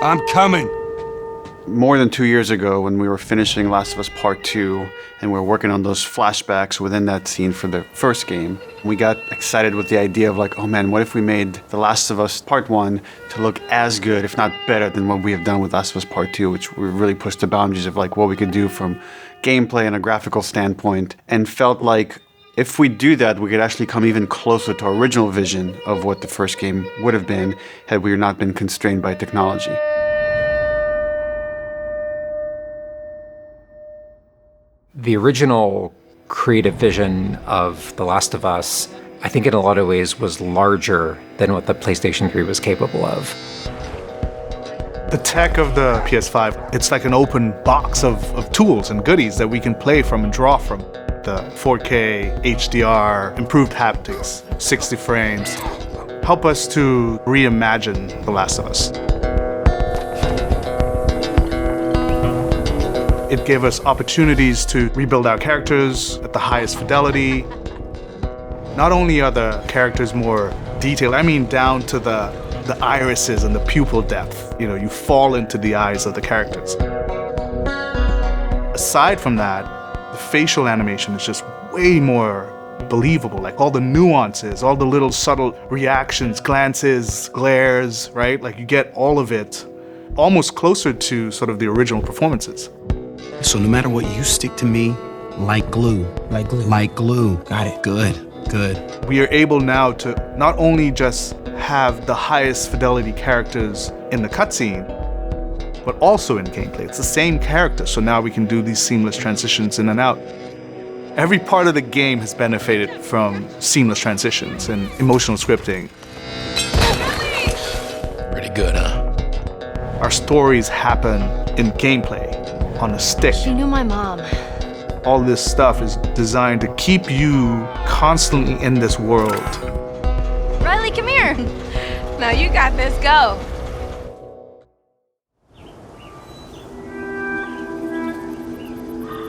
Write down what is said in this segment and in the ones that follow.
I'm coming. More than 2 years ago, when we were finishing Last of Us Part 2, and we were working on those flashbacks within that scene for the first game, we got excited with the idea of like, oh man, what if we made The Last of Us Part 1 to look as good, if not better, than what we have done with Last of Us Part 2, which we really pushed the boundaries of like what we could do from gameplay and a graphical standpoint, and felt like if we do that, we could actually come even closer to our original vision of what the first game would have been had we not been constrained by technology. The original creative vision of The Last of Us, I think in a lot of ways was larger than what the PlayStation 3 was capable of. The tech of the PS5, it's like an open box of tools and goodies that we can play from and draw from. The 4K, HDR, improved haptics, 60 frames, help us to reimagine The Last of Us. It gave us opportunities to rebuild our characters at the highest fidelity. Not only are the characters more detailed, I mean down to the irises and the pupil depth. You know, you fall into the eyes of the characters. Aside from that, the facial animation is just way more believable. Like all the nuances, all the little subtle reactions, glances, glares, right? Like you get all of it almost closer to sort of the original performances. So no matter what, you stick to me like glue. Like glue. Like glue. Got it. Good. We are able now to not only just have the highest fidelity characters in the cutscene, but also in gameplay. It's the same character, so now we can do these seamless transitions in and out. Every part of the game has benefited from seamless transitions and emotional scripting. Pretty good, huh? Our stories happen in gameplay, on a stick. She knew my mom. All this stuff is designed to keep you constantly in this world. Riley, come here. Now you got this, go.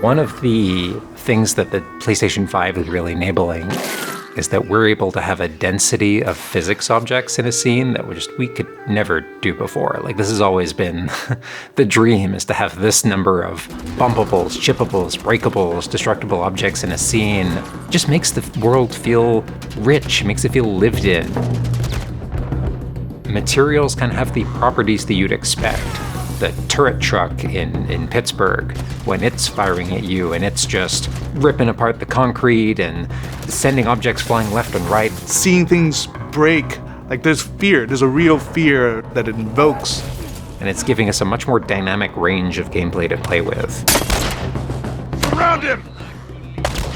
One of the things that the PlayStation 5 is really enabling is that we're able to have a density of physics objects in a scene that we could never do before. Like, this has always been the dream, is to have this number of bumpables, chippables, breakables, destructible objects in a scene. It just makes the world feel rich, makes it feel lived in. Materials can have the properties that you'd expect. The turret truck in Pittsburgh, when it's firing at you and it's just ripping apart the concrete and sending objects flying left and right. Seeing things break, like there's fear, there's a real fear that it invokes. And it's giving us a much more dynamic range of gameplay to play with. Surround him!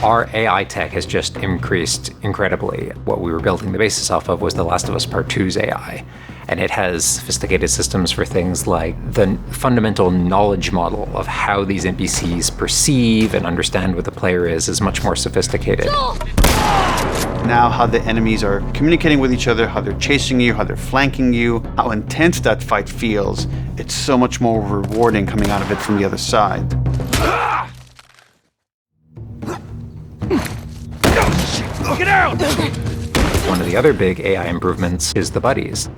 Our AI tech has just increased incredibly. What we were building the basis off of was The Last of Us Part 2's AI. And it has sophisticated systems for things like the fundamental knowledge model of how these NPCs perceive and understand what the player is much more sophisticated. Now how the enemies are communicating with each other, how they're chasing you, how they're flanking you, how intense that fight feels, it's so much more rewarding coming out of it from the other side. Get out! One of the other big AI improvements is the buddies.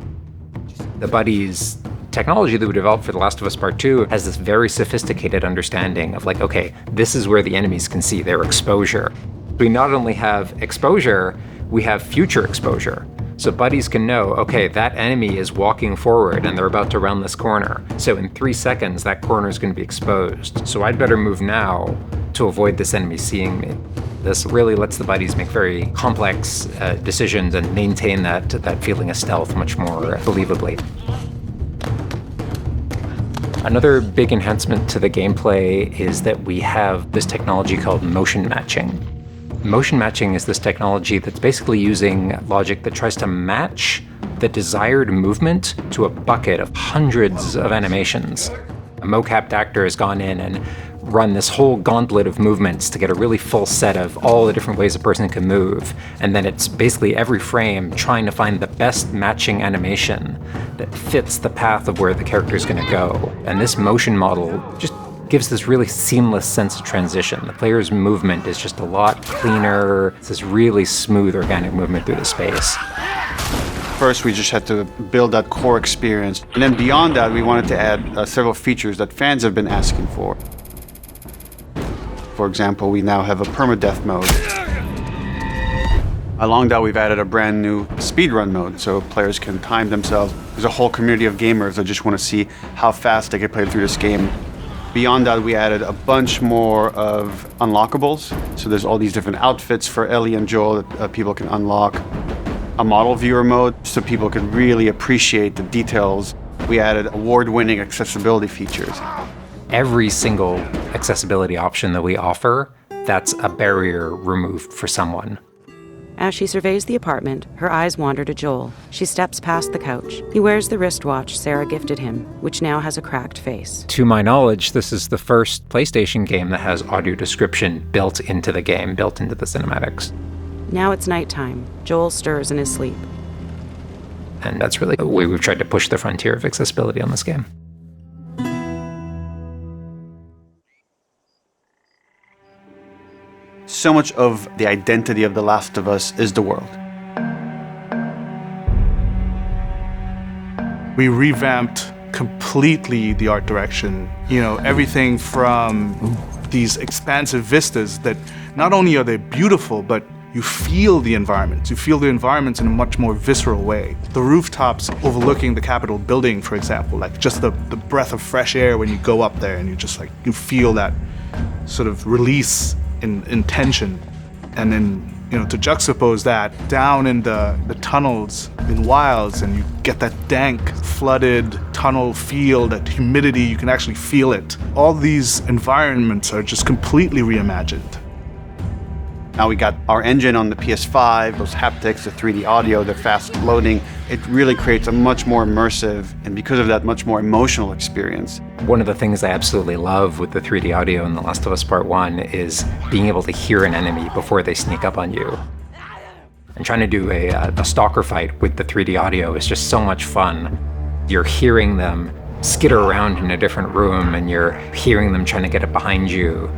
The buddies technology that we developed for The Last of Us Part 2 has this very sophisticated understanding of like, okay, this is where the enemies can see their exposure. We not only have exposure, we have future exposure. So buddies can know, okay, that enemy is walking forward and they're about to round this corner. So in 3 seconds, that corner is going to be exposed. So I'd better move now to avoid this enemy seeing me. This really lets the buddies make very complex decisions and maintain that feeling of stealth much more believably. Another big enhancement to the gameplay is that we have this technology called motion matching. Motion matching is this technology that's basically using logic that tries to match the desired movement to a bucket of hundreds of animations. A mocapped actor has gone in and run this whole gauntlet of movements to get a really full set of all the different ways a person can move. And then it's basically every frame trying to find the best matching animation that fits the path of where the character is going to go. And this motion model just gives this really seamless sense of transition. The player's movement is just a lot cleaner. It's this really smooth, organic movement through the space. First, we just had to build that core experience. And then beyond that, we wanted to add several features that fans have been asking for. For example, we now have a permadeath mode. Along that, we've added a brand new speedrun mode, so players can time themselves. There's a whole community of gamers that just want to see how fast they can play through this game. Beyond that, we added a bunch more of unlockables. So there's all these different outfits for Ellie and Joel that people can unlock. A model viewer mode, so people can really appreciate the details. We added award-winning accessibility features. Every single accessibility option that we offer, that's a barrier removed for someone. As she surveys the apartment, her eyes wander to Joel. She steps past the couch. He wears the wristwatch Sarah gifted him, which now has a cracked face. To my knowledge, this is the first PlayStation game that has audio description built into the game, built into the cinematics. Now it's nighttime. Joel stirs in his sleep. And that's really the way we've tried to push the frontier of accessibility on this game. So much of the identity of The Last of Us is the world. We revamped completely the art direction. You know, everything from these expansive vistas that not only are they beautiful, but you feel the environments. You feel the environments in a much more visceral way. The rooftops overlooking the Capitol building, for example, like just the breath of fresh air when you go up there and you just like, you feel that sort of release in tension. And then, you know, to juxtapose that down in the tunnels in Wilds, and you get that dank, flooded tunnel feel, that humidity, you can actually feel it. All these environments are just completely reimagined. Now we got our engine on the PS5, those haptics, the 3D audio, the fast loading. It really creates a much more immersive, and because of that, much more emotional experience. One of the things I absolutely love with the 3D audio in The Last of Us Part 1 is being able to hear an enemy before they sneak up on you. And trying to do a stalker fight with the 3D audio is just so much fun. You're hearing them skitter around in a different room, and you're hearing them trying to get up behind you.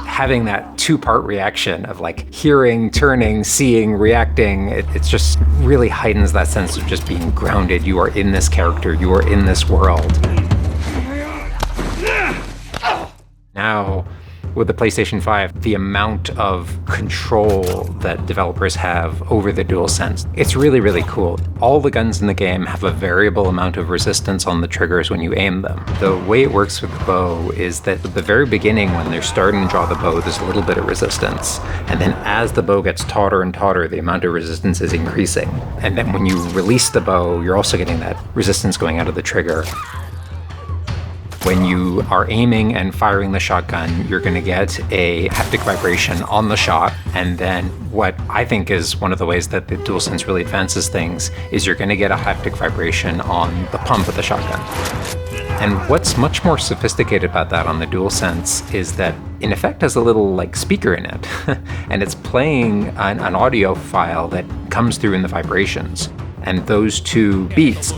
Having that two-part reaction of like hearing, turning, seeing, reacting, it's just really heightens that sense of just being grounded. You are in this character, you are in this world. Now, with the PlayStation 5, the amount of control that developers have over the DualSense, it's really, really cool. All the guns in the game have a variable amount of resistance on the triggers when you aim them. The way it works with the bow is that at the very beginning, when they're starting to draw the bow, there's a little bit of resistance. And then as the bow gets tauter and tauter, the amount of resistance is increasing. And then when you release the bow, you're also getting that resistance going out of the trigger. When you are aiming and firing the shotgun, you're going to get a haptic vibration on the shot. And then what I think is one of the ways that the DualSense really advances things is you're going to get a haptic vibration on the pump of the shotgun. And what's much more sophisticated about that on the DualSense is that in effect has a little like speaker in it. And it's playing an audio file that comes through in the vibrations. And those two beats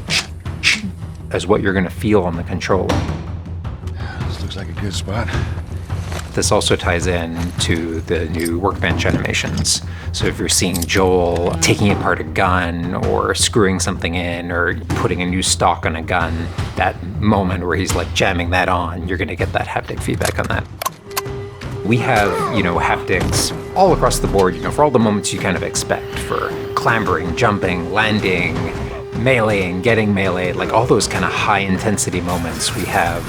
is what you're going to feel on the controller. Looks like a good spot. This also ties in to the new workbench animations. So if you're seeing Joel taking apart a gun or screwing something in or putting a new stock on a gun, that moment where he's like jamming that on, you're gonna get that haptic feedback on that. We have, haptics all across the board, for all the moments you kind of expect, for clambering, jumping, landing, meleeing, getting meleeed, like all those kind of high intensity moments we have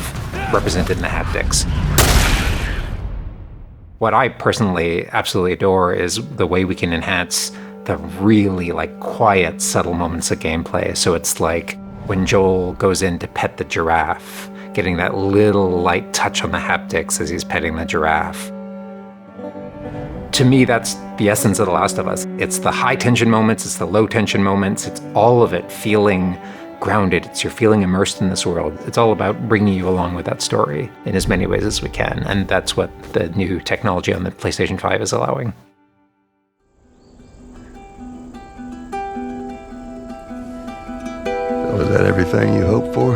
represented in the haptics. What I personally absolutely adore is the way we can enhance the really quiet, subtle moments of gameplay. So it's like when Joel goes in to pet the giraffe, getting that little light touch on the haptics as he's petting the giraffe. To me, that's the essence of The Last of Us. It's the high tension moments, it's the low tension moments, it's all of it feeling grounded. You're feeling immersed in this world. It's all about bringing you along with that story in as many ways as we can. And that's what the new technology on the PlayStation 5 is allowing. Was that everything you hoped for?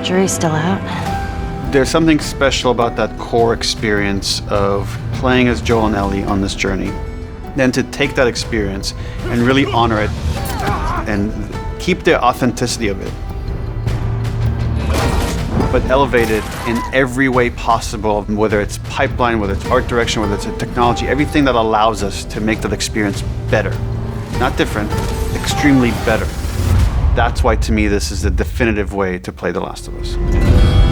Jury's still out. There's something special about that core experience of playing as Joel and Ellie on this journey, then to take that experience and really honor it and keep the authenticity of it, but elevate it in every way possible, whether it's pipeline, whether it's art direction, whether it's a technology, everything that allows us to make that experience better. Not different, extremely better. That's why, to me, this is the definitive way to play The Last of Us.